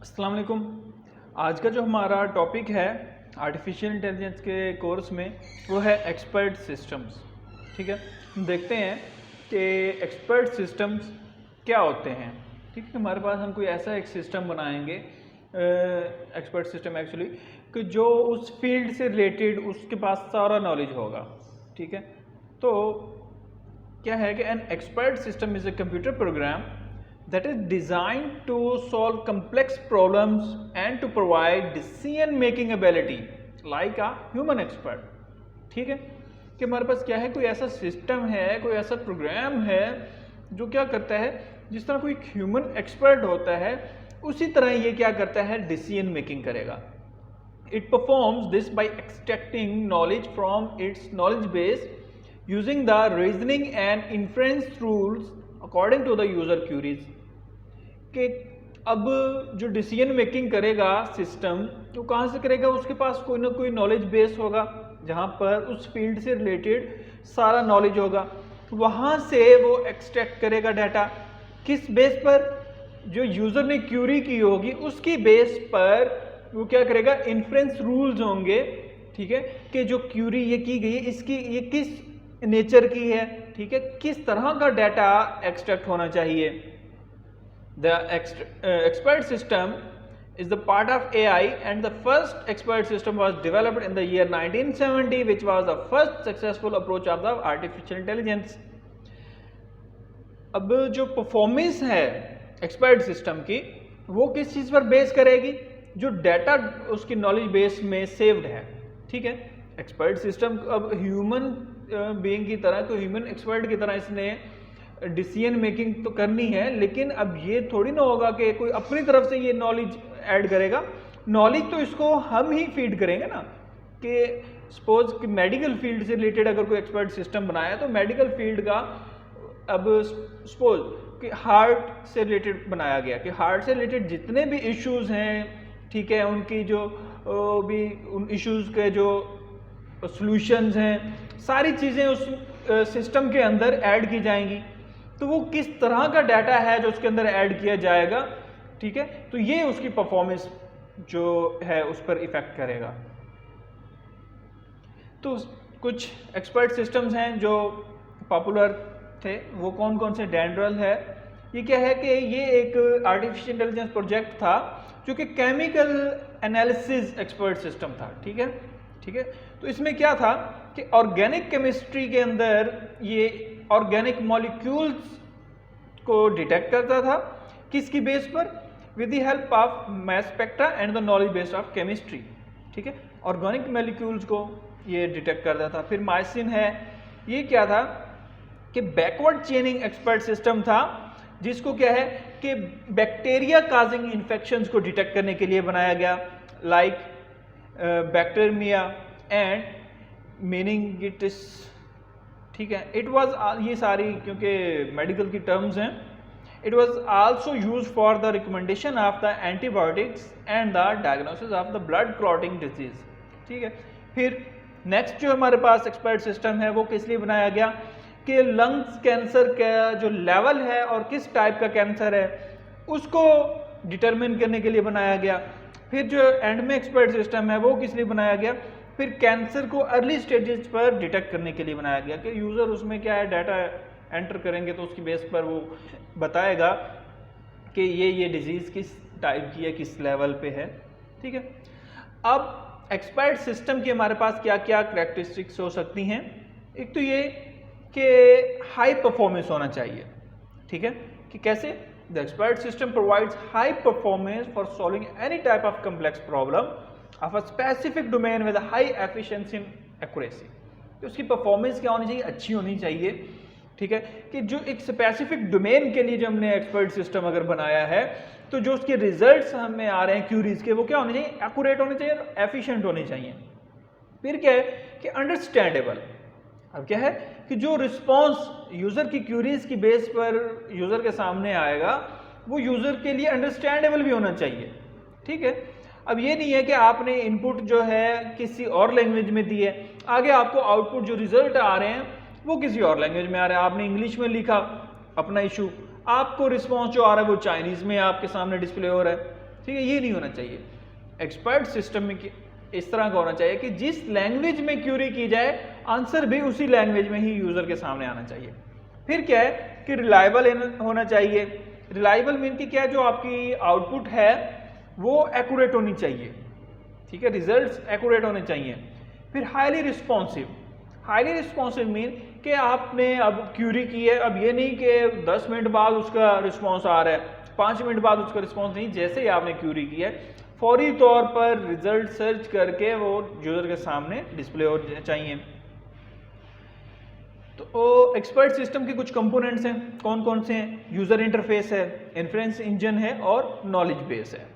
अस्सलाम वालेकुम। आज का जो हमारा टॉपिक है आर्टिफिशियल इंटेलिजेंस के कोर्स में वो है एक्सपर्ट सिस्टम्स। ठीक है, हम देखते हैं कि एक्सपर्ट सिस्टम्स क्या होते हैं। ठीक है, हमारे पास हम कोई ऐसा एक सिस्टम बनाएंगे, एक्सपर्ट सिस्टम एक्चुअली, कि जो उस फील्ड से रिलेटेड उसके पास सारा नॉलेज होगा। ठीक है, तो क्या है कि N expert system is a computer program that is designed to solve complex problems and to provide decision making ability like a human expert। ठीक है, कि हमारे पास क्या है, कोई ऐसा सिस्टम है, कोई ऐसा प्रोग्राम है जो क्या करता है, जिस तरह कोई ह्यूमन एक्सपर्ट होता है उसी तरह ये क्या करता है, डिसीजन मेकिंग करेगा। It performs this by extracting knowledge from its knowledge base using the reasoning and inference rules according to the user queries। कि अब जो डिसीजन मेकिंग करेगा सिस्टम, तो कहाँ से करेगा, उसके पास कोई ना कोई नॉलेज बेस होगा जहाँ पर उस फील्ड से रिलेटेड सारा नॉलेज होगा। वहाँ से वो एक्सट्रैक्ट करेगा डाटा। किस बेस पर? जो यूज़र ने क्यूरी की होगी उसकी बेस पर वो क्या करेगा, इन्फ्रेंस रूल्स होंगे। ठीक है, कि जो क्यूरी ये की गई है इसकी ये किस नेचर की है, ठीक है, किस तरह का डाटा एक्सट्रैक्ट होना चाहिए। The expert system is the part of AI and the first expert system was developed in the year 1970 which was the first successful approach of the artificial intelligence। अब जो परफॉर्मेंस है expert system की वो किस चीज़ पर base करेगी, जो data उसकी नॉलेज बेस में सेव्ड है। ठीक है, एक्सपर्ट सिस्टम अब ह्यूमन बीइंग की तरह, तो ह्यूमन एक्सपर्ट की तरह इसने डिसीजन मेकिंग तो करनी है, लेकिन अब ये थोड़ी ना होगा कि कोई अपनी तरफ से ये नॉलेज ऐड करेगा। नॉलेज तो इसको हम ही फीड करेंगे ना। कि सपोज कि मेडिकल फील्ड से रिलेटेड अगर कोई एक्सपर्ट सिस्टम बनाया तो मेडिकल फील्ड का, अब सपोज कि हार्ट से रिलेटेड बनाया गया, कि हार्ट से रिलेटेड जितने भी इश्यूज हैं, ठीक है, उनकी जो भी उन इश्यूज के जो सॉल्यूशंस हैं, सारी चीज़ें उस सिस्टम के अंदर ऐड की जाएंगी। तो वो किस तरह का डाटा है जो उसके अंदर ऐड किया जाएगा, ठीक है, तो ये उसकी परफॉर्मेंस जो है उस पर इफेक्ट करेगा। तो कुछ एक्सपर्ट सिस्टम्स हैं जो पॉपुलर थे, वो कौन कौन से? डैंड्रल है, ये क्या है कि ये एक आर्टिफिशियल इंटेलिजेंस प्रोजेक्ट था जो कि केमिकल एनालिसिस एक्सपर्ट सिस्टम था। ठीक है, ठीक है, तो इसमें क्या था कि ऑर्गेनिक केमिस्ट्री के अंदर ये ऑर्गेनिक मॉलिक्यूल्स को डिटेक्ट करता था। किसकी बेस पर? With the help of mass spectra and the knowledge base of chemistry. ठीक है, ऑर्गेनिक मॉलिक्यूल्स को ये डिटेक्ट करता था। फिर माइसिन है, ये क्या था कि बैकवर्ड चेनिंग एक्सपर्ट सिस्टम था, जिसको क्या है कि बैक्टीरिया काजिंग इन्फेक्शंस को डिटेक्ट करने के लिए बनाया गया, लाइक बैक्टीरिया एंड मेनिंगिटिस। ठीक है, इट वाज, ये सारी क्योंकि मेडिकल की टर्म्स हैं। It was also use for the recommendation of the antibiotics and the diagnosis of the blood clotting disease. ठीक है, फिर नेक्स्ट जो हमारे पास एक्सपर्ट सिस्टम है वो किस लिए बनाया गया, कि लंग्स कैंसर का जो लेवल है और किस टाइप का कैंसर है उसको डिटरमिन करने के लिए बनाया गया। फिर जो एंड में एक्सपर्ट सिस्टम है वो किस लिए बनाया गया, फिर कैंसर को अर्ली स्टेजेस पर डिटेक्ट करने के लिए बनाया गया, कि यूज़र उसमें क्या है डाटा एंटर करेंगे तो उसकी बेस पर वो बताएगा कि ये डिजीज़ किस टाइप की है, किस लेवल पे है। ठीक है, अब एक्सपर्ट सिस्टम की हमारे पास क्या क्या करैक्टरिस्टिक्स हो सकती हैं। एक तो ये कि हाई परफॉर्मेंस होना चाहिए। ठीक है, कि कैसे? The expert system provides high performance for solving any type of complex problem of a specific domain with high efficiency and accuracy. तो उसकी परफॉर्मेंस क्या होनी चाहिए? अच्छी होनी चाहिए। ठीक है, कि जो एक स्पेसिफिक डोमेन के लिए जो हमने एक्सपर्ट सिस्टम अगर बनाया है, तो जो उसके रिजल्ट्स हमें आ रहे हैं क्यूरीज के, वो क्या होने चाहिए? एक्यूरेट होने चाहिए और एफिशिएंट होने चाहिए। फिर क्या है कि अंडरस्टैंडेबल। अब क्या है कि जो रिस्पॉन्स यूज़र की क्यूरीज की बेस पर यूज़र के सामने आएगा वो यूज़र के लिए अंडरस्टैंडेबल भी होना चाहिए। ठीक है, अब ये नहीं है कि आपने इनपुट जो है किसी और लैंग्वेज में दी है, आगे आपको आउटपुट जो रिजल्ट आ रहे हैं वो किसी और लैंग्वेज में आ रहे हैं। आपने इंग्लिश में लिखा अपना इशू, आपको रिस्पॉन्स जो आ रहा है वो चाइनीज़ में आपके सामने डिस्प्ले हो रहा है। ठीक है, ये नहीं होना चाहिए। एक्सपर्ट सिस्टम में इस तरह का होना चाहिए कि जिस लैंग्वेज में क्यूरी की जाए आंसर भी उसी लैंग्वेज में ही यूजर के सामने आना चाहिए। फिर क्या है कि रिलायबल होना चाहिए। रिलायबल मीन कि क्या, जो आपकी आउटपुट है वो एक्यूरेट होनी चाहिए, ठीक है, रिजल्ट्स एक्यूरेट होने चाहिए। फिर highly responsive. Highly responsive mean कि आपने अब क्यूरी की है, अब ये नहीं कि 10 मिनट बाद उसका रिस्पॉन्स आ रहा है, 5 मिनट बाद उसका रिस्पॉन्स नहीं, जैसे ही आपने क्यूरी की है फौरी तौर पर रिजल्ट सर्च करके वो यूजर के सामने डिस्प्ले हो चाहिए। तो एक्सपर्ट सिस्टम के कुछ कंपोनेंट्स हैं, कौन कौन से हैं? यूजर इंटरफेस है, इन्फ्रेंस इंजन है और नॉलेज बेस है।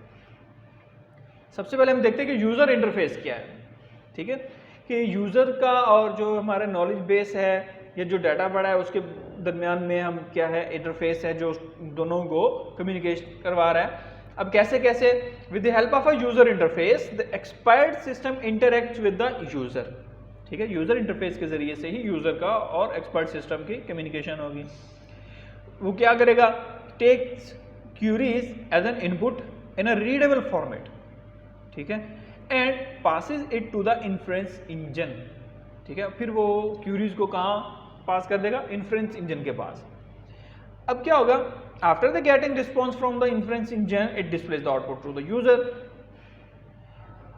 सबसे पहले हम देखते हैं कि यूजर इंटरफेस क्या है, ठीक है, कि यूजर का और जो हमारा नॉलेज बेस है या जो डाटा पड़ा है उसके दरमियान में हम क्या है, इंटरफेस है जो दोनों को कम्युनिकेट करवा रहा है। अब कैसे कैसे? With the help of a user interface the expert system interact with the user, ठीक है, यूजर इंटरफेस के जरिए से ही यूजर का और एक्सपर्ट सिस्टम की कम्युनिकेशन होगी। वो क्या करेगा? Takes queries as an input in a readable format, ठीक है, and passes it to the inference engine, ठीक है, फिर वो क्यूरीज को कहाँ पास कर देगा? इन्फ्रेंस इंजन के पास। अब क्या होगा? After the getting response from the inference engine it displays the output to the user.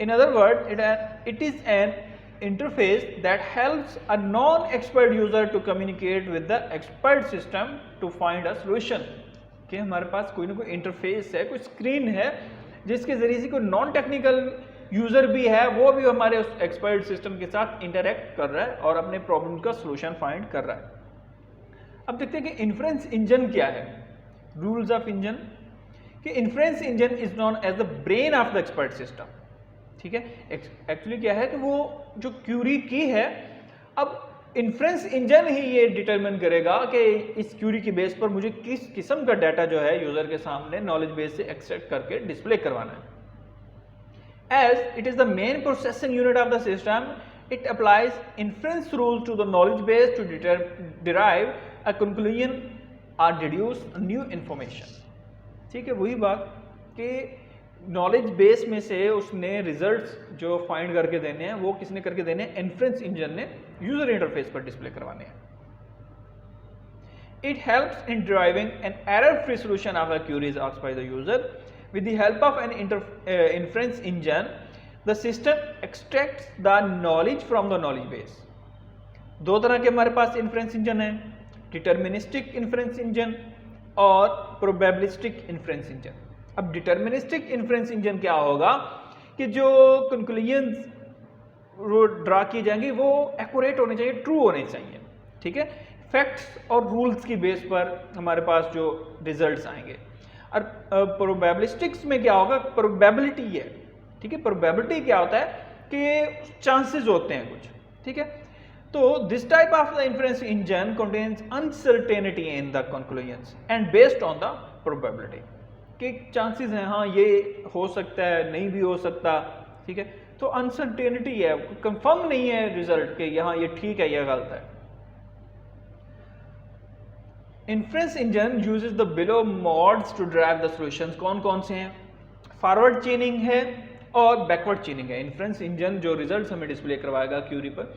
In other word it is an interface that helps a non-expert user to communicate with the expert system to find a solution। कि हमारे पास कोई ना कोई interface है, कोई screen है जिसके जरिए से कोई नॉन टेक्निकल यूजर भी है वो भी हमारे उस एक्सपर्ट सिस्टम के साथ इंटरेक्ट कर रहा है और अपने प्रॉब्लम का सोल्यूशन फाइंड कर रहा है। अब देखते हैं कि इन्फ्रेंस इंजन क्या है। रूल्स ऑफ इंजन कि inference engine is known as the brain of the expert system, ठीक है। एक्चुअली क्या है कि वो जो क्यूरी की है, अब इन्फ्रेंस इंजन ही ये डिटरमिन करेगा कि इस क्यूरी की बेस पर मुझे किस किस्म का डाटा जो है यूजर के सामने नॉलेज बेस से एक्सट्रैक्ट करके डिस्प्ले करवाना है। As it is the main processing unit of the system, it applies inference rule to the knowledge base to derive a conclusion और डिड्यूस न्यू इंफॉर्मेशन, ठीक है। वही बात कि नॉलेज बेस में से उसने रिजल्ट्स जो फाइंड करके देने हैं वो किसने करके देने हैं? इन्फ्रेंस इंजन ने यूजर इंटरफेस पर डिस्प्ले करवाने हैं। It helps in driving an error free solution of a queries asked by the user. With the help of an inference engine the system extracts the knowledge from the knowledge base. दो तरह के हमारे पास inference engine है, deterministic inference engine और probabilistic inference engine. अब deterministic inference engine क्या होगा कि जो कंक्लूजन्स ड्रा की जाएंगी वो एक्यूरेट होने चाहिए, ट्रू होने चाहिए, ठीक है, फैक्ट्स और रूल्स की बेस पर हमारे पास जो रिजल्ट्स आएंगे। और प्रोबेबिलिस्टिक्स में क्या होगा? प्रोबेबिलिटी है, ठीक है। प्रोबेबिलिटी क्या होता है कि चांसेस होते हैं कुछ, ठीक है। तो this type of the inference engine contains uncertainty in the conclusions and based on the probability कि चांसेस हैं, हाँ ये हो सकता है, नहीं भी हो सकता, ठीक है। तो अनसर्टेनिटी है, कंफर्म नहीं है रिजल्ट के यहाँ ये ठीक है या गलत है। Inference engine uses the below modes to drive the solutions. कौन कौन से हैं? फॉरवर्ड चेनिंग है और बैकवर्ड चेनिंग है। इन्फ्रेंस इंजन जो रिजल्ट हमें डिस्प्ले करवाएगा क्यूरी पर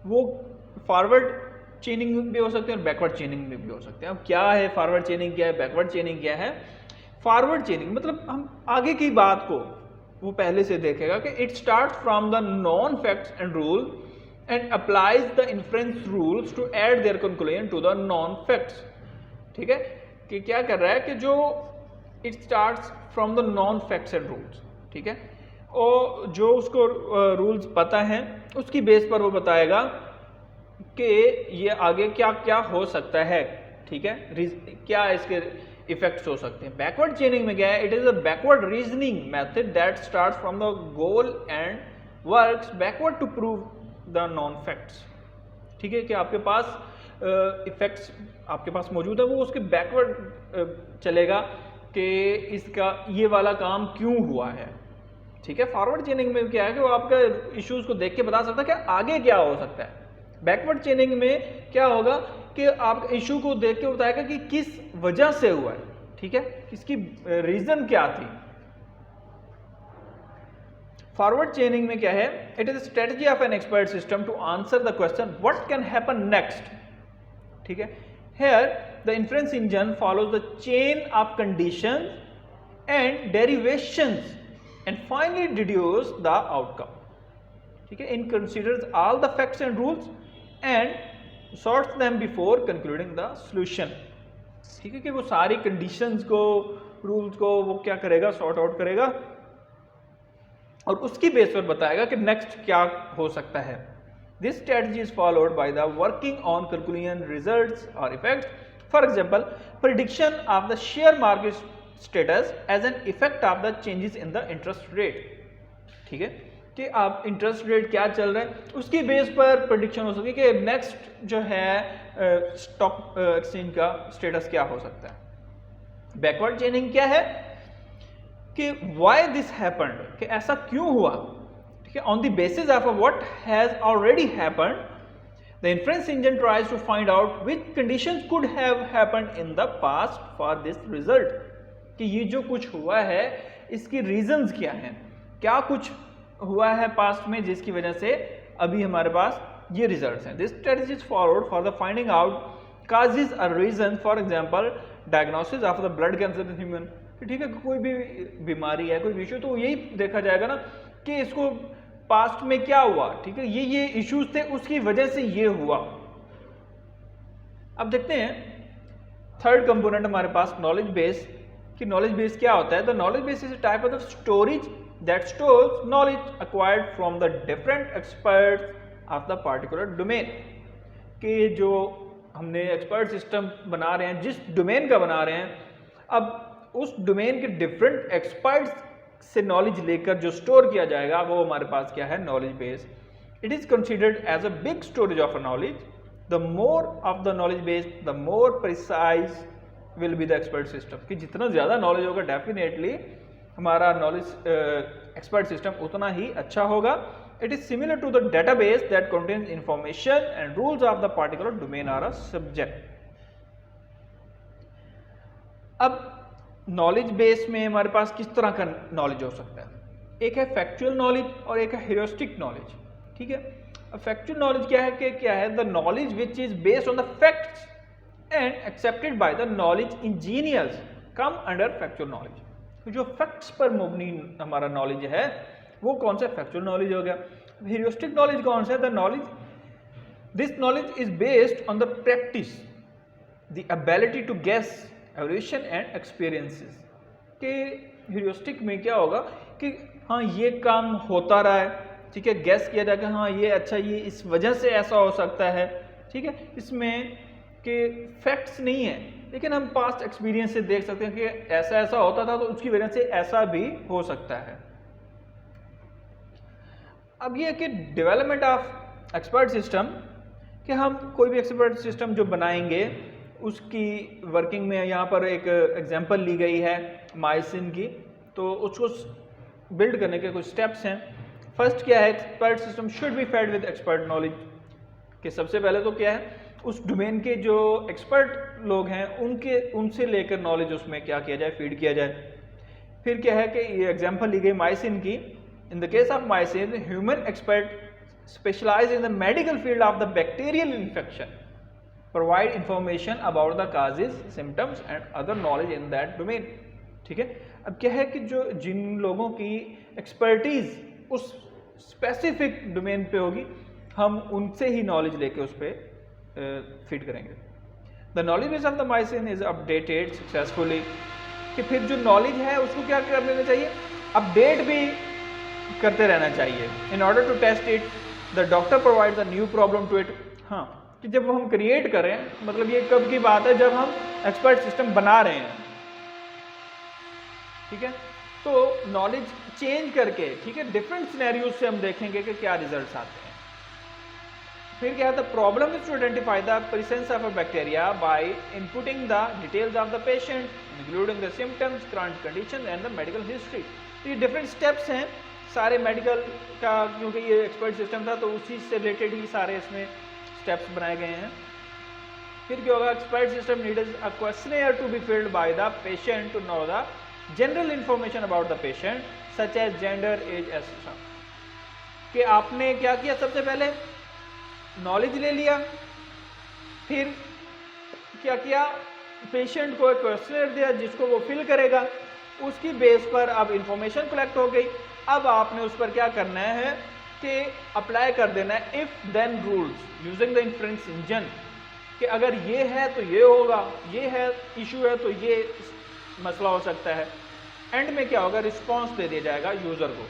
वो फॉरवर्ड चेनिंग भी हो सकते हैं और बैकवर्ड चेनिंग भी हो सकते हैं। अब क्या है फॉरवर्ड चेनिंग, क्या है बैकवर्ड चेनिंग, क्या है? फॉरवर्ड चेनिंग मतलब हम आगे की बात को वो पहले से देखेगा कि it start from the known facts and rule and applies the inference rules to add their conclusion to the known facts, ठीक है। कि क्या कर रहा है कि जो it starts from the known facts and rules, ठीक है, और जो उसको रूल्स पता है उसकी बेस पर वो बताएगा कि ये आगे क्या क्या हो सकता है, ठीक है, क्या इसके इफेक्ट्स हो सकते हैं। बैकवर्ड चेनिंग में क्या है? It is a backward reasoning method that starts from the goal and works backward to prove the known facts, ठीक है। कि आपके पास इफेक्ट्स आपके पास मौजूद है, वो उसके बैकवर्ड चलेगा कि इसका ये वाला काम क्यों हुआ है, ठीक है। फॉरवर्ड चेनिंग में क्या है कि वो आपका इश्यूज को देख के बता सकता है कि आगे क्या हो सकता है। बैकवर्ड चेनिंग में क्या होगा कि आप इशू को देख के बताएगा कि किस वजह से हुआ है, ठीक है, इसकी रीजन क्या थी, फॉरवर्ड चेनिंग में क्या है, it is strategy of an expert system to answer the question what can happen next, ठीक है। Here the inference engine follows the chain of condition and derivations and finally deduce the outcome, ठीक है। In considers all the facts and rules and sorts them before concluding the solution, ठीक है, कि वो सारी conditions को, rules को वो क्या करेगा, सॉर्ट आउट करेगा और उसकी बेस पर बताएगा कि नेक्स्ट क्या हो सकता है। This strategy is followed by the working on conclusion, results और effects. For example, prediction of the share market status as an effect of the changes in the interest rate, ठीक है, कि आप इंटरेस्ट रेट क्या चल रहा है उसकी बेस पर प्रेडिक्शन हो सकती है कि नेक्स्ट जो है स्टॉक एक्सचेंज का स्टेटस क्या हो सकता है। बैकवर्ड चेनिंग क्या है कि व्हाई दिस हैपेंड, कि ऐसा क्यों हुआ, ठीक है। On the basis of what has already happened, the inference engine tries to find out which conditions could have happened in the past for this result, कि ये जो कुछ हुआ है इसकी रीजंस क्या हैं, क्या कुछ हुआ है पास्ट में जिसकी वजह से अभी हमारे पास ये रिजल्ट्स हैं। This strategy is forward for the finding out causes और reason, for example diagnosis of the blood cancer in human, ठीक है, कोई भी बीमारी है, कोई इशू, तो यही देखा जाएगा ना कि इसको पास्ट में क्या हुआ, ठीक है, ये इश्यूज थे उसकी वजह से ये हुआ। अब देखते हैं थर्ड कंपोनेंट हमारे पास नॉलेज बेस, कि नॉलेज बेस क्या होता है। The knowledge base is a type of storage that stores knowledge acquired from the different experts of the particular domain, कि जो हमने एक्सपर्ट सिस्टम बना रहे हैं, जिस डोमेन का बना रहे हैं, अब उस डोमेन के डिफरेंट एक्सपर्ट्स से नॉलेज लेकर जो स्टोर किया जाएगा वो हमारे पास क्या है, knowledge base. It is considered as a big storage of a knowledge. The more of the knowledge base the more precise will be the expert system, कि जितना ज्यादा नॉलेज होगा डेफिनेटली हमारा नॉलेज एक्सपर्ट सिस्टम उतना ही अच्छा होगा। It is similar to the database that contains information and rules of the particular domain और अ सब्जेक्ट। अब नॉलेज बेस में हमारे पास किस तरह का नॉलेज हो सकता है, एक है फैक्चुअल नॉलेज और एक है ह्यूरिस्टिक नॉलेज, ठीक है। अब फैक्चुअल नॉलेज क्या है कि क्या है, the knowledge which is based on the facts and accepted by the knowledge engineers come under factual knowledge. जो फैक्ट्स पर मबनी हमारा नॉलेज है वो कौन सा, फैक्चुअल नॉलेज हो गया। ह्यूरिस्टिक नॉलेज कौन सा है, the knowledge, this knowledge is based on the practice, the ability to guess, evaluation and experiences. कि ह्यूरिस्टिक में क्या होगा कि हाँ ये काम होता रहा है, ठीक है, गेस किया जाएगा, हाँ ये अच्छा, ये इस वजह से ऐसा हो सकता है, ठीक है। इसमें कि फैक्ट्स नहीं है लेकिन हम पास्ट एक्सपीरियंस से देख सकते हैं कि ऐसा ऐसा होता था तो उसकी वजह से ऐसा भी हो सकता है। अब ये कि डेवलपमेंट ऑफ एक्सपर्ट सिस्टम, कि हम कोई भी एक्सपर्ट सिस्टम जो बनाएंगे उसकी वर्किंग में यहाँ पर एक एग्जांपल ली गई है माइसिन की, तो उसको बिल्ड करने के कुछ स्टेप्स हैं। फर्स्ट क्या है, expert system should be fed with expert knowledge, कि सबसे पहले तो क्या है उस डोमेन के जो एक्सपर्ट लोग हैं उनसे लेकर नॉलेज उसमें क्या किया जाए, फीड किया जाए। फिर क्या है कि ये एग्जांपल ली गई माइसिन की। In the case of MYCIN, human expert specialize in the medical field of the bacterial infection, provide information about the causes, symptoms and other knowledge in that domain, ठीक है। अब क्या है कि जो जिन लोगों की एक्सपर्टीज उस स्पेसिफिक डोमेन पे होगी, हम उनसे ही नॉलेज लेके उस पर फीड करेंगे। The knowledge base of the MYCIN is updated successfully, कि फिर जो नॉलेज है उसको क्या कर लेना चाहिए, अपडेट भी करते रहना चाहिए। In order to test it the doctor provide the new problem to it. हाँ, कि जब हम क्रिएट करें, मतलब ये कब की बात है, जब हम एक्सपर्ट सिस्टम बना रहे हैं, ठीक है, तो नॉलेज चेंज करके, ठीक है, डिफरेंट सिनेरियोज से हम देखेंगे कि क्या रिजल्ट्स आते हैं। फिर क्या है, the problem is to identify the presence of a bacteria by inputting the details of the patient including the symptoms, current condition and the medical history. ये डिफरेंट स्टेप्स हैं सारे मेडिकल का, क्योंकि ये एक्सपर्ट सिस्टम था तो उसी से रिलेटेड ही सारे इसमें स्टेप्स बनाए गए हैं। फिर क्या होगा, expert system needs a questionnaire to be filled by the patient to know the general information about the patient such as gender, age etcetera. कि आपने क्या किया, सबसे पहले नॉलेज ले लिया, फिर क्या किया, पेशेंट को एक क्वेश्चनर दिया जिसको वो फिल करेगा, उसकी बेस पर अब इंफॉर्मेशन कलेक्ट हो गई। अब आपने उस पर क्या करना है कि अप्लाई कर देना है if then rules using the inference engine, कि अगर ये है तो ये होगा, ये है इशू है तो ये मसला हो सकता है। एंड में क्या होगा, रिस्पॉन्स दे दिया जाएगा यूजर को।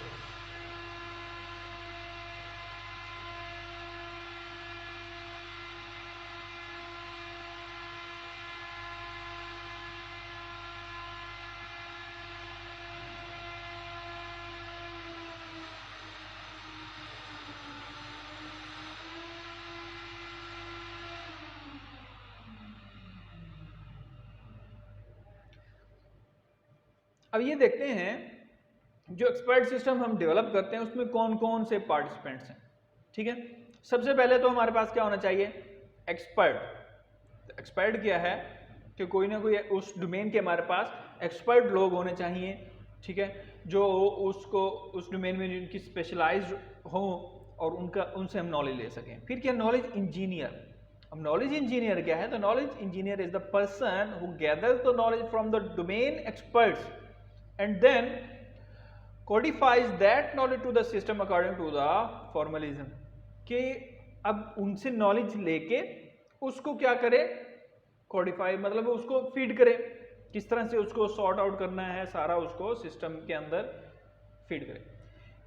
अब ये देखते हैं जो एक्सपर्ट सिस्टम हम डेवलप करते हैं उसमें कौन कौन से पार्टिसिपेंट्स हैं। ठीक है, सबसे पहले तो हमारे पास क्या होना चाहिए, एक्सपर्ट। एक्सपर्ट क्या है कि कोई ना कोई उस डोमेन के हमारे पास एक्सपर्ट लोग होने चाहिए। ठीक है, जो उसको उस डोमेन में जिनकी स्पेशलाइज्ड हो और उनसे हम नॉलेज ले सकें। फिर क्या, नॉलेज इंजीनियर। अब नॉलेज इंजीनियर क्या है, तो knowledge engineer is the person who gathers the knowledge from the domain experts and then codifies that knowledge to the system according to the formalism। कि अब उनसे नॉलेज लेके उसको क्या करे, कोडिफाई, मतलब उसको फीड करे, किस तरह से उसको सॉर्ट आउट करना है सारा, उसको सिस्टम के अंदर फीड करे।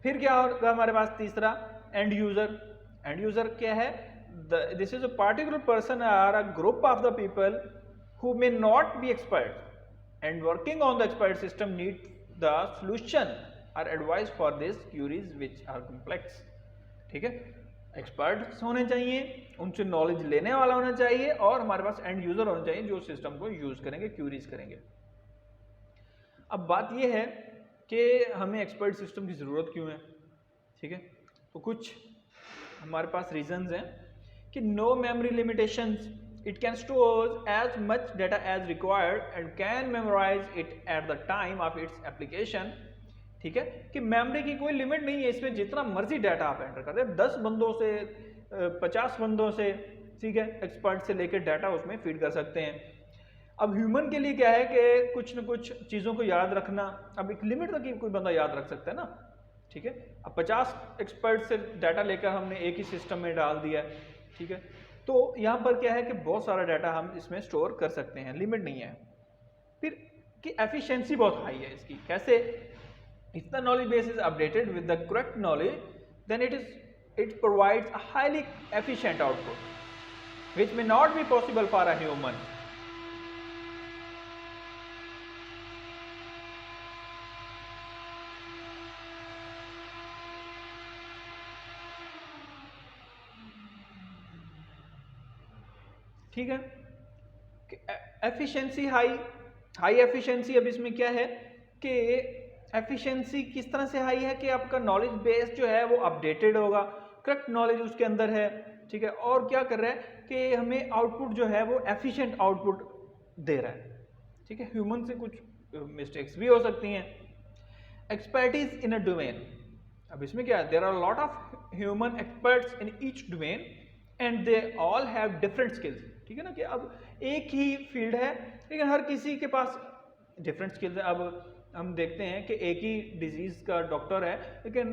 फिर क्या होगा हमारे पास तीसरा, एंड यूजर। एंड यूजर क्या है, this is a particular person or a group of the people who may not be expert and working on the expert system need the solution or advice for these queries which are complex। ठीक है, experts होने चाहिए, उनसे knowledge लेने वाला होना चाहिए, और हमारे पास एंड यूजर होना चाहिए जो सिस्टम को यूज करेंगे, क्यूरीज करेंगे। अब बात यह है कि हमें एक्सपर्ट सिस्टम की ज़रूरत क्यों है। ठीक है, तो कुछ हमारे पास रीजंस हैं कि no memory limitations, it can store as much data as required and can memorize it at the time of its application। ठीक है, कि मेमोरी की कोई लिमिट नहीं है, इसमें जितना मर्जी डाटा आप एंटर कर दें, 10 बंदों से 50 बंदों से, ठीक है, एक्सपर्ट से लेकर डाटा उसमें फीड कर सकते हैं। अब ह्यूमन के लिए क्या है कि कुछ न कुछ चीज़ों को याद रखना, अब एक लिमिट तक ही कोई बंदा याद रख सकता है ना। ठीक है, अब 50 एक्सपर्ट से डाटा लेकर हमने एक ही सिस्टम में डाल दिया। ठीक है, तो यहाँ पर क्या है कि बहुत सारा डाटा हम इसमें स्टोर कर सकते हैं, लिमिट नहीं है। फिर कि एफिशिएंसी बहुत हाई है इसकी, कैसे, if the knowledge base is updated with the correct knowledge then it provides a highly efficient output which may not be possible for a human. ठीक है, एफिशिएंसी हाई एफिशिएंसी। अब इसमें क्या है कि एफिशिएंसी किस तरह से हाई है कि आपका नॉलेज बेस जो है वो अपडेटेड होगा, करेक्ट नॉलेज उसके अंदर है। ठीक है, और क्या कर रहा है कि हमें आउटपुट जो है वो एफिशिएंट आउटपुट दे रहा है। ठीक है, ह्यूमन से कुछ मिस्टेक्स भी हो सकती हैं। एक्सपर्टीज इन अ डोमेन, अब इसमें क्या है, there are lot of human experts in each domain and they all have different skills. ठीक है ना, कि अब एक ही फील्ड है लेकिन हर किसी के पास डिफरेंट स्किल्स है। अब हम देखते हैं कि एक ही डिजीज का डॉक्टर है लेकिन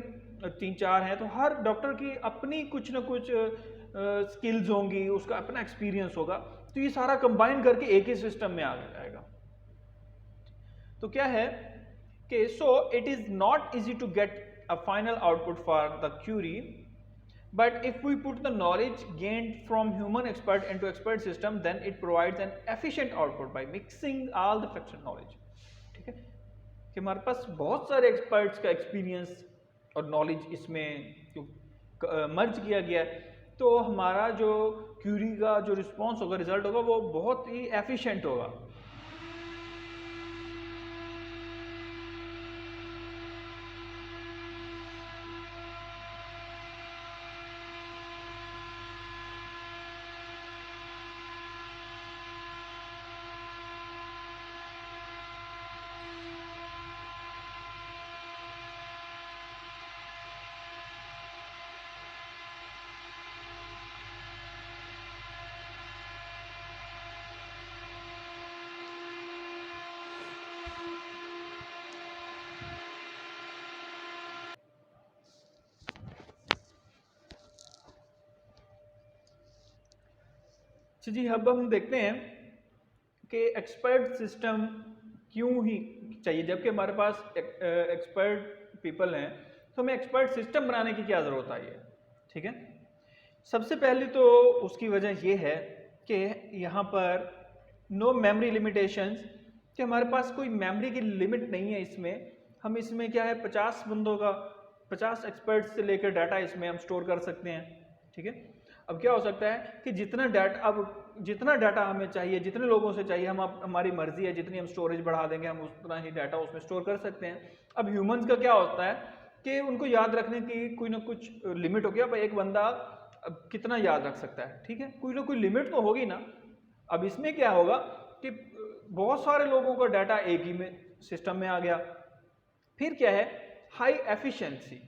3-4 हैं, तो हर डॉक्टर की अपनी कुछ ना कुछ स्किल्स होंगी, उसका अपना एक्सपीरियंस होगा, तो ये सारा कंबाइन करके एक ही सिस्टम में आ जाएगा। तो क्या है कि so it is not easy to get a final output for the query, but if we put the knowledge gained from human expert into expert system then it provides an efficient output by mixing all the fractional knowledge। ठीक है, कि हमारे पास बहुत सारे experts का experience और knowledge इसमें मर्ज किया गया है, तो हमारा जो क्यूरी का जो रिस्पॉन्स होगा, रिजल्ट होगा, वो बहुत ही एफिशिएंट होगा। अच्छा जी, अब हम देखते हैं कि एक्सपर्ट सिस्टम क्यों ही चाहिए। जबकि हमारे पास एक्सपर्ट पीपल हैं, तो हमें एक्सपर्ट सिस्टम बनाने की क्या ज़रूरत आई है। ठीक है, सबसे पहले तो उसकी वजह यह है कि यहाँ पर नो मेमोरी लिमिटेशंस, कि हमारे पास कोई मेमोरी की लिमिट नहीं है। इसमें हम इसमें क्या है 50 बंदों का 50 एक्सपर्ट्स से लेकर डाटा इसमें हम स्टोर कर सकते हैं। ठीक है, अब क्या हो सकता है कि जितना डाटा हमें चाहिए, जितने लोगों से चाहिए, हमारी मर्जी है, जितनी हम स्टोरेज बढ़ा देंगे हम उतना ही डाटा उसमें स्टोर कर सकते हैं। अब ह्यूमंस का क्या होता है कि उनको याद रखने की कोई ना कुछ लिमिट हो गया। एक बंदा अब कितना याद रख सकता है, ठीक है, कोई ना कोई लिमिट तो होगी ना। अब इसमें क्या होगा कि बहुत सारे लोगों का डाटा एक ही में सिस्टम में आ गया। फिर क्या है, high efficiency.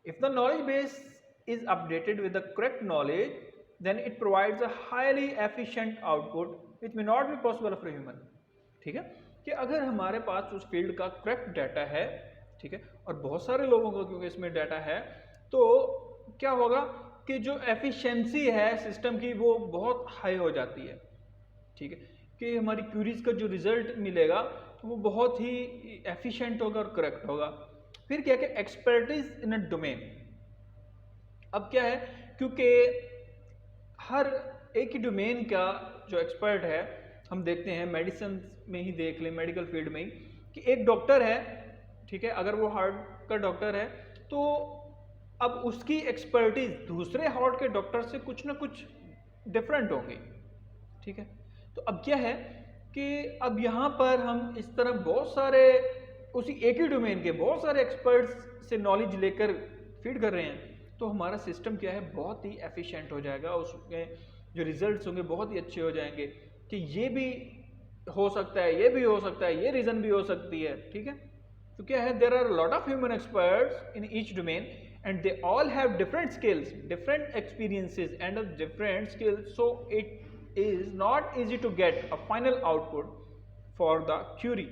If the knowledge base is updated with the correct knowledge, then it provides a highly efficient output which may not be possible for a human। ठीक है, कि अगर हमारे पास उस फील्ड का करेक्ट डाटा है, ठीक है, और बहुत सारे लोगों का क्योंकि इसमें डाटा है, तो क्या होगा कि जो एफिशिएंसी है सिस्टम की वो बहुत हाई हो जाती है। ठीक है, कि हमारी क्यूरीज का जो रिजल्ट मिलेगा वो बहुत ही एफिशिएंट होगा और करेक्ट होगा। फिर क्या कि एक्सपर्टीज इन अ डोमेन। अब क्या है, क्योंकि हर एक ही डोमेन का जो एक्सपर्ट है, हम देखते हैं मेडिसिन में ही देख लें, मेडिकल फील्ड में ही, कि एक डॉक्टर है, ठीक है, अगर वो हार्ट का डॉक्टर है तो अब उसकी एक्सपर्टीज दूसरे हार्ट के डॉक्टर से कुछ ना कुछ डिफरेंट होंगी। ठीक है, तो अब क्या है कि अब यहाँ पर हम इस तरह बहुत सारे उसी एक ही डोमेन के बहुत सारे एक्सपर्ट्स से नॉलेज लेकर फीड कर रहे हैं, तो हमारा सिस्टम क्या है बहुत ही एफिशिएंट हो जाएगा। उसमें जो रिजल्ट्स होंगे बहुत ही अच्छे हो जाएंगे कि ये भी हो सकता है, ये भी हो सकता है, ये रीज़न भी हो सकती है। ठीक है, तो क्या है, there are lot of human experts in each domain and they all have different skills, different experiences and different skills, so it is not easy to get a final output for the query.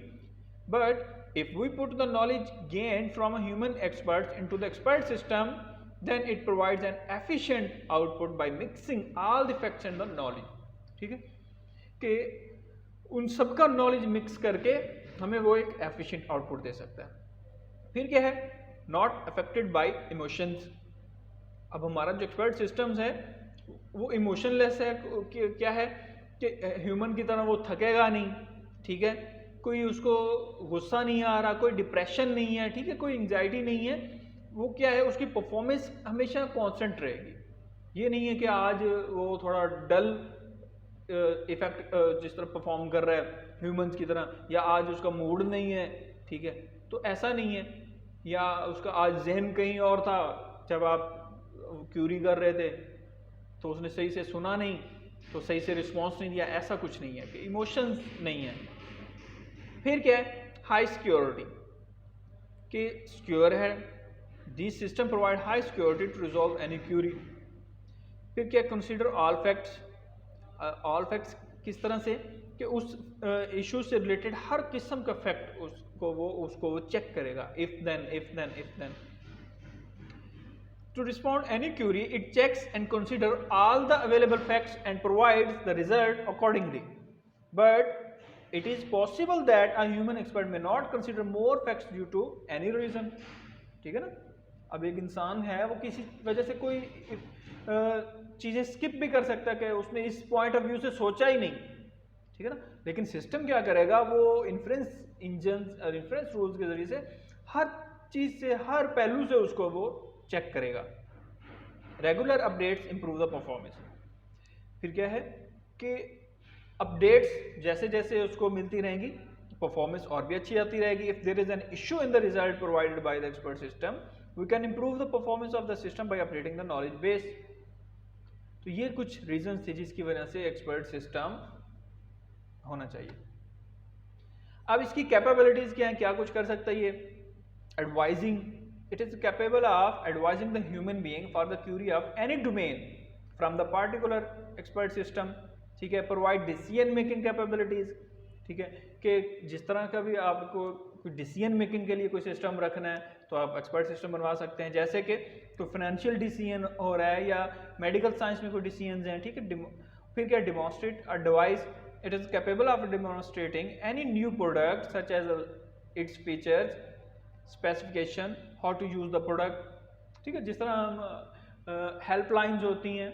But if we put the knowledge gained from a human experts into the expert system, then it provides an efficient output by mixing all the facts and the knowledge। ठीक है, कि उन सबका knowledge mix करके हमें वो एक efficient output दे सकता है। फिर क्या है, नॉट अफेक्टेड बाय इमोशंस। अब हमारा जो एक्सपर्ट सिस्टम्स है वो इमोशनलेस है। क्या है कि ह्यूमन की तरह वो थकेगा नहीं। ठीक है, कोई उसको गुस्सा नहीं आ रहा, कोई डिप्रेशन नहीं है, ठीक है, कोई एंजाइटी नहीं है। वो क्या है, उसकी परफॉर्मेंस हमेशा कांस्टेंट रहेगी। ये नहीं है कि आज वो थोड़ा डल इफेक्ट जिस तरह परफॉर्म कर रहा है ह्यूमंस की तरह, या आज उसका मूड नहीं है। ठीक है, तो ऐसा नहीं है, या उसका आज जहन कहीं और था, जब आप क्यूरी कर रहे थे तो उसने सही से सुना नहीं, तो सही से रिस्पॉन्स नहीं दिया। ऐसा कुछ नहीं है कि इमोशंस नहीं है। फिर क्या है, हाई सिक्योरिटी, कि सिक्योर है, this system provide high security to resolve any query. फिर क्या, consider all facts. All facts किस तरह से कि उस इशू से रिलेटेड हर किस्म का फैक्ट उसको वो चेक करेगा। If then to respond any query, it checks and consider all the available facts and provides the result accordingly. But it is possible that a human expert may not consider more facts due to any reason। ठीक है ना, अब एक इंसान है वो किसी वजह से कोई चीज़ें स्किप भी कर सकता है कि उसने इस पॉइंट ऑफ व्यू से सोचा ही नहीं। ठीक है ना, लेकिन सिस्टम क्या करेगा, वो इन्फ्रेंस इंजन और इन्फ्रेंस रूल्स के जरिए से हर चीज़ से, हर पहलू से उसको वो चेक करेगा। Regular updates improve the performance. फिर क्या है कि अपडेट्स जैसे जैसे उसको मिलती रहेंगी, परफॉर्मेंस और भी अच्छी आती रहेगी। If there is an issue in the result provided by the expert system, we can improve the performance of the system by updating the knowledge base. तो ये कुछ रीजन थे जिसकी वजह से एक्सपर्ट सिस्टम होना चाहिए। अब इसकी कैपेबिलिटीज क्या है, क्या कुछ कर सकता है ये। Advising, it is capable of advising the human being for the query of any domain from the particular expert system। ठीक है, provide decision making capabilities। ठीक है, कि जिस तरह का भी आपको कोई डिसीजन मेकिंग के लिए कोई सिस्टम रखना है तो आप एक्सपर्ट सिस्टम बनवा सकते हैं। जैसे कि तो फाइनेंशियल डिसीजन हो रहा है या मेडिकल साइंस में कोई डिसीजन हैं, ठीक है, फिर क्या, demonstrate a device, it is capable of demonstrating any new product such as its features, specification, how to use the product. ठीक है, जिस तरह हम हेल्पलाइंस होती हैं,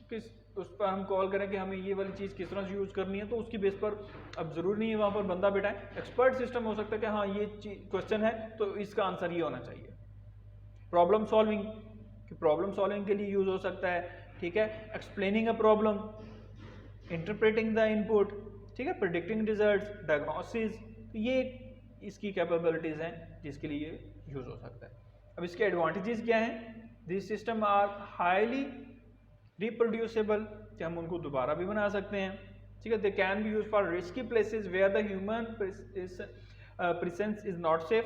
किस उस पर हम कॉल करें कि हमें ये वाली चीज़ किस तरह से यूज़ करनी है, तो उसकी बेस पर अब ज़रूरी नहीं है वहाँ पर बंदा बिठाएं, एक्सपर्ट सिस्टम हो सकता है कि हाँ ये क्वेश्चन है तो इसका आंसर ये होना चाहिए। प्रॉब्लम सॉल्विंग, कि प्रॉब्लम सॉल्विंग के लिए यूज़ हो सकता है। ठीक है, explaining a problem, interpreting the input, ठीक है, प्रिडिक्टिंग रिजल्ट्स, डायग्नोसिस, ये इसकी कैपेबिलिटीज़ हैं जिसके लिए यूज़ हो सकता है। अब इसके एडवांटेजेस क्या हैं? This system are highly reproducible, कि हम उनको दोबारा भी बना सकते हैं। ठीक है, they can be use for risky places where the human presence is not safe,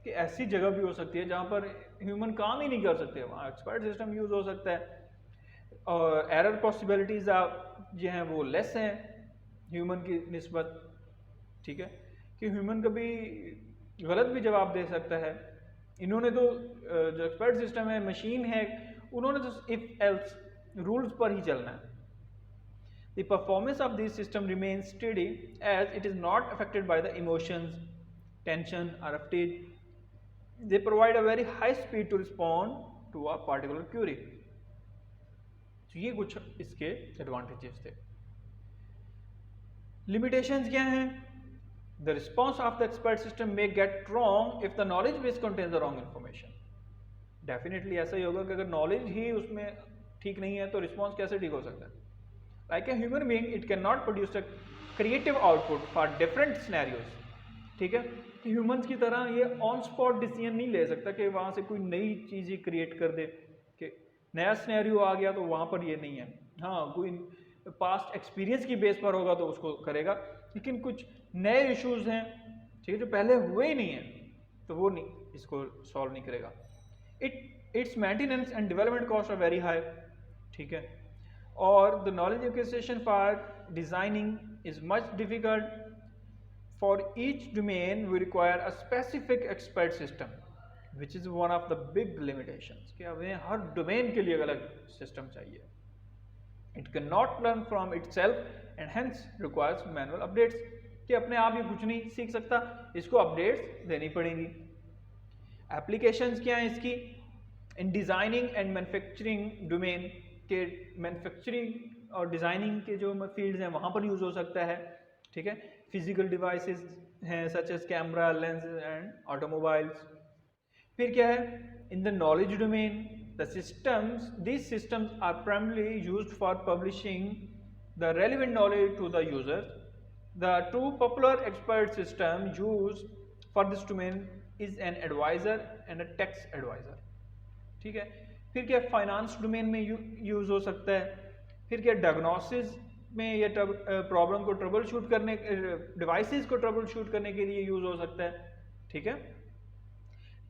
कि ऐसी जगह भी हो सकती है जहाँ पर ह्यूमन काम ही नहीं कर सकते, वहाँ एक्सपर्ट सिस्टम यूज हो सकता है। और एरर पॉसिबिलिटीज जो हैं वो लेस हैं ह्यूमन की निस्बत। ठीक है, कि ह्यूमन कभी गलत भी जवाब दे सकता है। इन्होंने तो जो एक्सपर्ट सिस्टम है, मशीन है, उन्होंने तो इफ एल्स रूल्स पर ही चलना है। The performance of this system remains steady as it is not affected by the emotions, tension or fatigue. They provide a very high speed to respond to a particular query. तो ये कुछ इसके advantages थे। Limitations क्या हैं? The response of the expert system may get wrong if the knowledge base contains the wrong information. Definitely ऐसा ही होगा कि अगर नॉलेज ही उसमें ठीक नहीं है तो रिस्पॉन्स कैसे ठीक हो सकता है? Like a human being, it cannot produce a creative output for different scenarios. ठीक है, कि ह्यूमंस की तरह ये ऑन स्पॉट डिसीजन नहीं ले सकता कि वहाँ से कोई नई चीज़ ही क्रिएट कर दे, कि नया सिनेरियो आ गया तो वहाँ पर ये नहीं है। हाँ, कोई पास्ट एक्सपीरियंस की बेस पर होगा तो उसको करेगा, लेकिन कुछ नए इश्यूज हैं, ठीक है, जो पहले हुए ही नहीं हैं, तो वो नहीं इसको सॉल्व नहीं करेगा। Its maintenance and development cost are very high. ठीक है, और the knowledge acquisition for designing is much difficult. For each domain we require a specific expert system, which is one of the big limitations, कि हमें हर domain के लिए अलग system चाहिए। It cannot learn from itself and hence requires manual updates, कि अपने आप ये कुछ नहीं सीख सकता, इसको अपडेट्स देनी पड़ेंगी। एप्लीकेशंस क्या हैं इसकी? इन डिज़ाइनिंग एंड मैन्युफैक्चरिंग डोमेन के मैन्युफैक्चरिंग और डिज़ाइनिंग के जो फील्ड्स हैं वहाँ पर यूज़ हो सकता है। ठीक है, फिजिकल डिवाइसेस हैं such as camera, lens and automobiles. फिर क्या है? In the knowledge domain the systems, this systems are primarily used for publishing the relevant knowledge to the users. The two popular expert system use for this domain is an advisor and a tax advisor. ठीक है, फिर क्या finance domain में use हो सकता है। फिर क्या डायग्नोसिस में या प्रॉब्लम को ट्रबल शूट करने, डिवाइसेस को ट्रबल शूट करने के लिए यूज़ हो सकता है। ठीक है,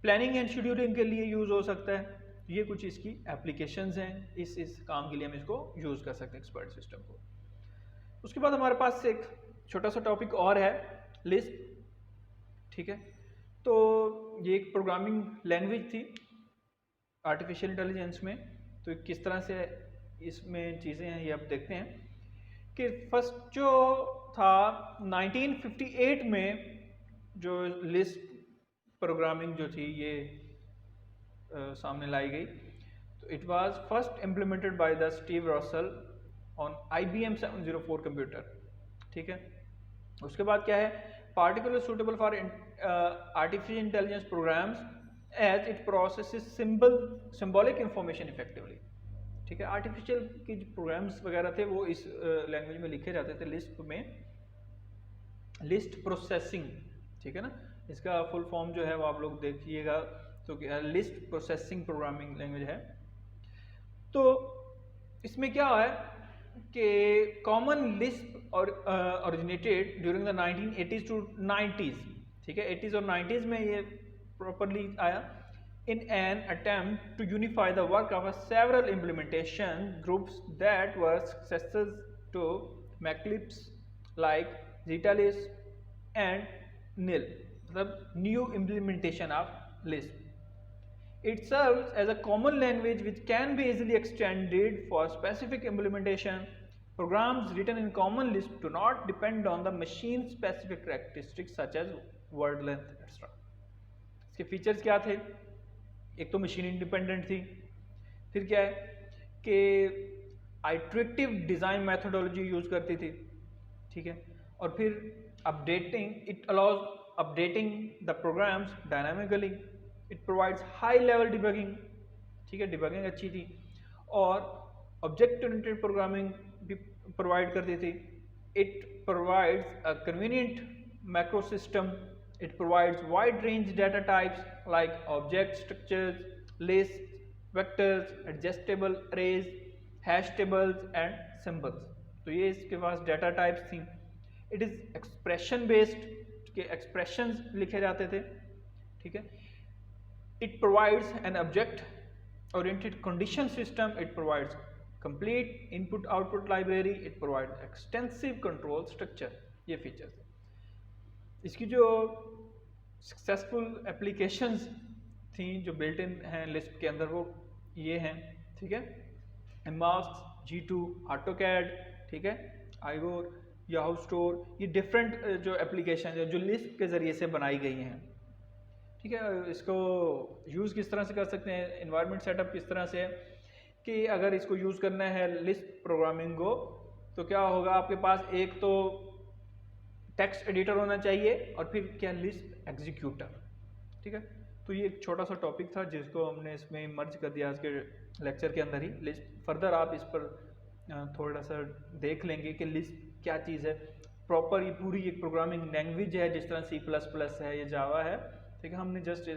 प्लानिंग एंड शेड्यूलिंग के लिए यूज़ हो सकता है। ये कुछ इसकी एप्लीकेशंस हैं, इस काम के लिए हम इसको यूज़ कर सकते हैं एक्सपर्ट सिस्टम को। उसके बाद हमारे पास एक छोटा सा टॉपिक और है, लिस्प। ठीक है, तो ये एक प्रोग्रामिंग लैंग्वेज थी आर्टिफिशियल इंटेलिजेंस में। तो किस तरह से इसमें चीज़ें हैं ये आप देखते हैं कि फर्स्ट जो था 1958 में जो लिस्प प्रोग्रामिंग जो थी ये सामने लाई गई। तो it was first implemented by the Steve Russell on IBM 704 computer. ठीक है, उसके बाद क्या है? Particular suitable for artificial intelligence programs as it processes symbolic information effectively. ठीक है, आर्टिफिशियल की जो प्रोग्राम्स वगैरह थे वो इस लैंग्वेज में लिखे जाते थे, लिस्प में, लिस्ट प्रोसेसिंग। ठीक है ना, इसका फुल फॉर्म जो है वो आप लोग देखिएगा तो लिस्ट प्रोसेसिंग प्रोग्रामिंग लैंग्वेज है। तो इसमें क्या है कि कॉमन लिस्प और originated during the 1980s to 90s। ठीक है, 80s और 90s में ये properly आया in an attempt to unify the work of several implementation groups that were successors to MACLIPS like ZetaLisp and NIL, मतलब new implementation of Lisp. It serves as a common language which can be easily extended for specific implementation, Programs written in common Lisp do not depend on the machine specific characteristics such as word length etc. इसके features क्या थे? एक तो machine independent थी, फिर क्या है कि आइट्रेटिव डिज़ाइन मेथोडोलॉजी यूज़ करती थी, ठीक है, और फिर updating, it allows updating the programs dynamically, it provides high level debugging, ठीक है, डिबगिंग अच्छी थी, और ऑब्जेक्ट ओरिएंटेड प्रोग्रामिंग भी प्रोवाइड करती थी। It provides a convenient macro system, it provides wide range data types like object structures, lists, vectors, adjustable arrays, hash tables and symbols। तो ये इसके पास डाटा टाइप्स थी। इट इज़ एक्सप्रेशन बेस्ड, के expressions लिखे जाते थे, ठीक है। It provides an object oriented condition system, it provides complete input output library, it provides extensive control structure। ये फीचर्स है। इसकी जो सक्सेसफुल एप्लीकेशंस थी जो बिल्ट इन हैं लिस्प के अंदर, वो ये हैं, ठीक है, एमास्क, G2, AutoCAD, ठीक है, आइगोर, याहू स्टोर, ये डिफरेंट जो एप्लीकेशन है जो लिस्प के ज़रिए से बनाई गई हैं, ठीक है। इसको यूज़ किस तरह से कर सकते हैं, इन्वायरमेंट सेटअप किस तरह से है कि अगर इसको यूज़ करना है लिस्प प्रोग्रामिंग को, तो क्या होगा, आपके पास एक तो टेक्स्ट एडिटर होना चाहिए और फिर क्या, लिस्प एग्जीक्यूटर, ठीक है। तो ये एक छोटा सा टॉपिक था जिसको हमने इसमें मर्ज कर दिया आज के लेक्चर के अंदर ही। लिस्प फर्दर आप इस पर थोड़ा सा देख लेंगे कि लिस्प क्या चीज़ है, प्रॉपर ये पूरी एक प्रोग्रामिंग लैंग्वेज है जिस तरह C++ है, ये जावा है, ठीक है। हमने जस्ट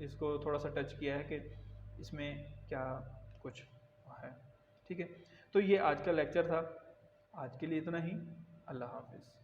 इसको थोड़ा सा टच किया है कि इसमें क्या कुछ है, ठीक है। तो ये आज का लेक्चर था, आज के लिए इतना ही। अल्लाह हाफिज़।